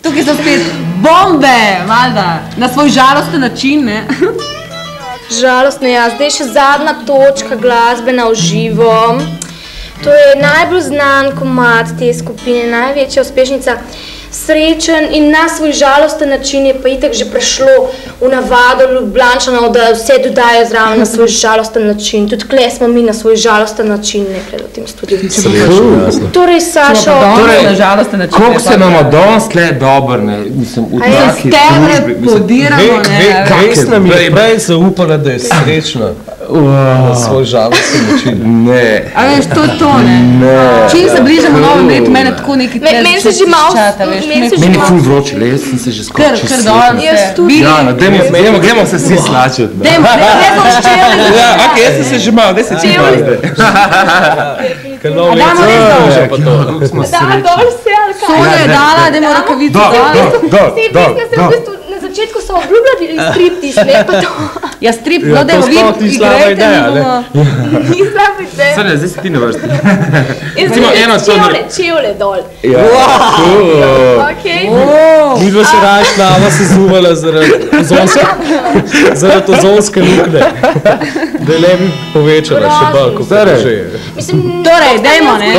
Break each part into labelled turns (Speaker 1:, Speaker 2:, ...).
Speaker 1: Tukaj so spet bombe, valjda, na svoj žalosten način, ne?
Speaker 2: Žalostno, ja. Zdaj še zadnja točka glasbena v živo. To je najbolj znan komad te skupine, največja uspešnica. Srečen in na svoj žalosten način je pa itak že prešlo v navado Ljubljančanov, da vse dodajo zraven na svoj žalosten način. Tudi kle smo mi na svoj žalosten način nekaj v tem studiu. Torej, Sašo...
Speaker 3: Koliko se imamo danes tle dobro, ne? Mislim, v taki družbi.
Speaker 1: Podiramo, ne?
Speaker 4: Res nam je prej zaupala, da je srečna na svoj žalosten način.
Speaker 3: Ne.
Speaker 1: A veš, to je to, ne? Čim se bližamo novem letu, mene tako nekaj
Speaker 2: Meni se že malo...
Speaker 3: Meni je ful vroče, le, jaz sem se že skoro čist
Speaker 1: slekal.
Speaker 3: Jana, gremo se vsi slačati.
Speaker 1: Dajmo ščeli.
Speaker 3: Ja, ok, jaz sem se že malo, daj se ti malo zdaj.
Speaker 4: Ker nov let se že pa to.
Speaker 2: Da, dol se, ali kaj?
Speaker 1: Soja je dala, dajmo rokavico dala.
Speaker 2: Na začetku so obljubljali striptiz, ne pa to.
Speaker 1: Ja, strip, no dajmo vi, igrajte, ne bomo.
Speaker 2: Ni slaba ideja.
Speaker 3: Sonja, zdaj si ti na vrsti.
Speaker 2: Čevle dol.
Speaker 3: Ja,
Speaker 4: Midva se raje šlava se zuvala zaradi ozonske lukne. Da ne bi povečala še bolj, kot že je.
Speaker 1: Torej, dajmo, ne?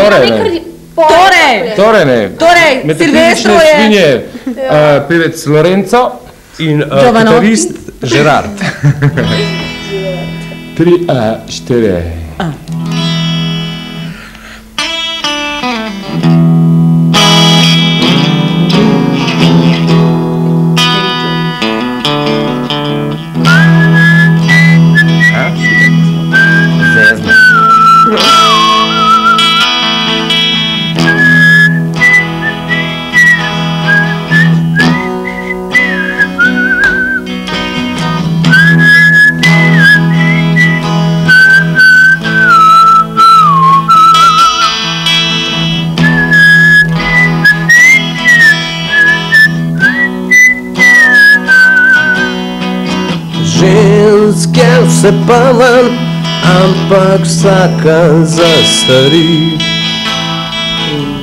Speaker 1: Torej, Silvestro je...
Speaker 3: svinje, pevec Lorenzo
Speaker 4: in kitarist Gerard.
Speaker 3: 3, 4.
Speaker 4: Ženske vse pavan, ampak vsaka zastari.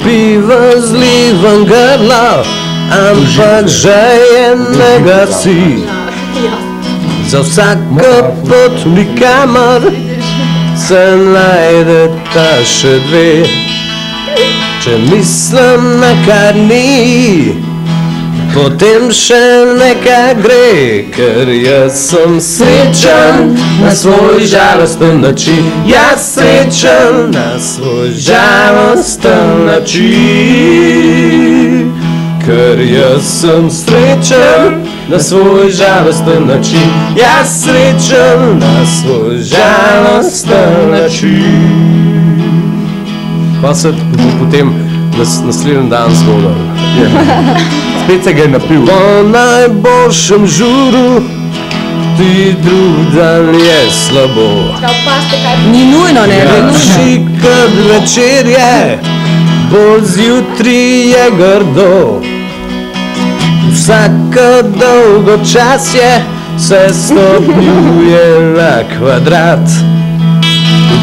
Speaker 4: Piva zlivan grla, ampak žejenega si. Za vsaka pot nikamor se najdeta še dve. Če mislim na kar ni, potem še nekaj gre, ker jaz sem srečen na svoj žalosten način. Jaz srečen na svoj žalosten način. Ker jaz sem srečen na svoj žalosten način. Jaz srečen na svoj žalosten način. Pa se potem naslednji dan zgodil. Spet se ga je napil. Po najboljšem žuru, ti drug dan je slabo.
Speaker 1: Ni nujno, ne?
Speaker 4: Šikad večer je, bolj zjutri je grdo. Vsaka dolgočasje se stopnjuje na kvadrat.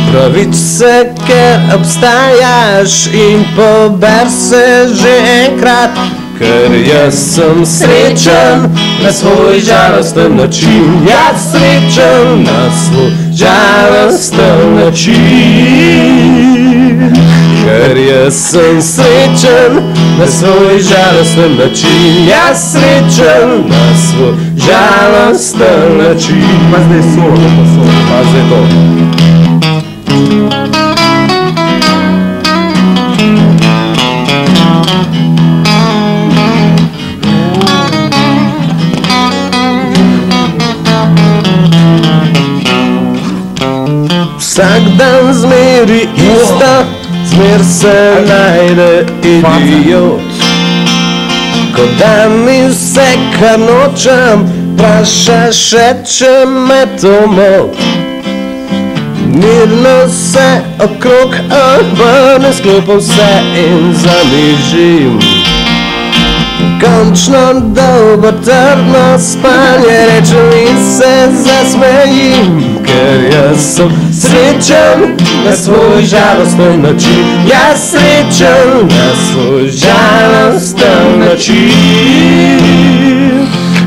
Speaker 4: Upravič se, ker obstajaš in pober se že enkrat. Ker jaz sem srečen na svoj žalosten način. Jaz srečen na svoj žalosten način. Ker jaz sem srečen na svoj žalosten način. Jaz srečen na svoj žalosten način.
Speaker 3: Pa zdaj solo,
Speaker 4: pa zdaj to. Vsak dan zmeri isto, zmer se najde idiot. Ko da mi vse, kar nočem, vpraša še, če me to mot. Mirno se okrog obrnem, sklopam se in zamižim. končno dobo trdno spanje, rečem in se zasmejim, ker jaz sem srečen na svoj žalosten način. Jaz srečen na svoj žalosten način,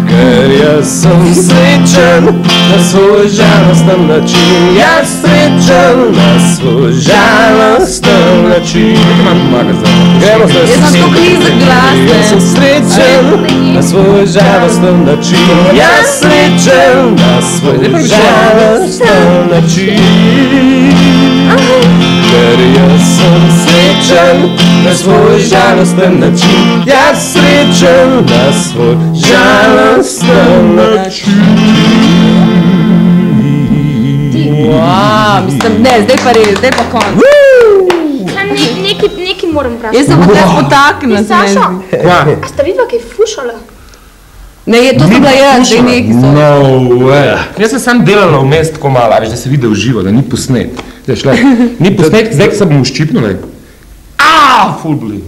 Speaker 4: ker jaz sem srečen na svoj žalosten način. Jaz srečen na svoj žalosten način. Gremo zdaj
Speaker 1: Jaz imam tako nizek glas, ne.
Speaker 4: Jaz sem srečen na svoj žalosten način. Jaz srečen na svoj žalosten način, ker jaz sem srečen na svoj žalosten način. Jaz srečen na svoj žalosten način.
Speaker 1: Wow, mislim, ne, zdaj pa res, zdaj pa konc.
Speaker 2: Nekaj moram vprašati.
Speaker 1: Jaz sem pa te spotaknila, se
Speaker 2: Saša,
Speaker 1: meni.
Speaker 2: a sta vidva kaj fušala?
Speaker 1: Ne, to sem bila jaz, zdaj neki so.
Speaker 3: No way. Jaz sem sam delala vmes tako malo, veš, da se vidi v živo, da ni posnet. Ni posnet, zdaj ko se bom uščipnil, ful boli.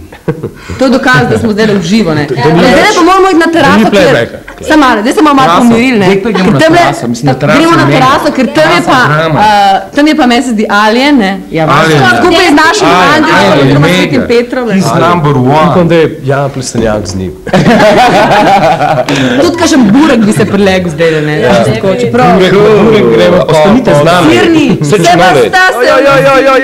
Speaker 1: To je dokaz, da smo zdaj v živo, ne. Zdaj pa moramo iti na teraso, ker... Sam malo, zdaj se bomo malo pomirili, ne.
Speaker 3: Zdaj pa gremo na teraso, mislim na teraso.
Speaker 1: Gremo na teraso, ker tam je pa meni se zdi Alien, ne. Skupaj z našim Andrejem, oziroma Svetim Petrom.
Speaker 3: He's number one.
Speaker 4: Upam, da je Jan Plestenjak z njim.
Speaker 1: Tudi kažem burek bi se prilegel zdaj, ne. Čeprav.
Speaker 3: Burek gremo, ostanite z nami.
Speaker 1: Sirni, se pa sta se...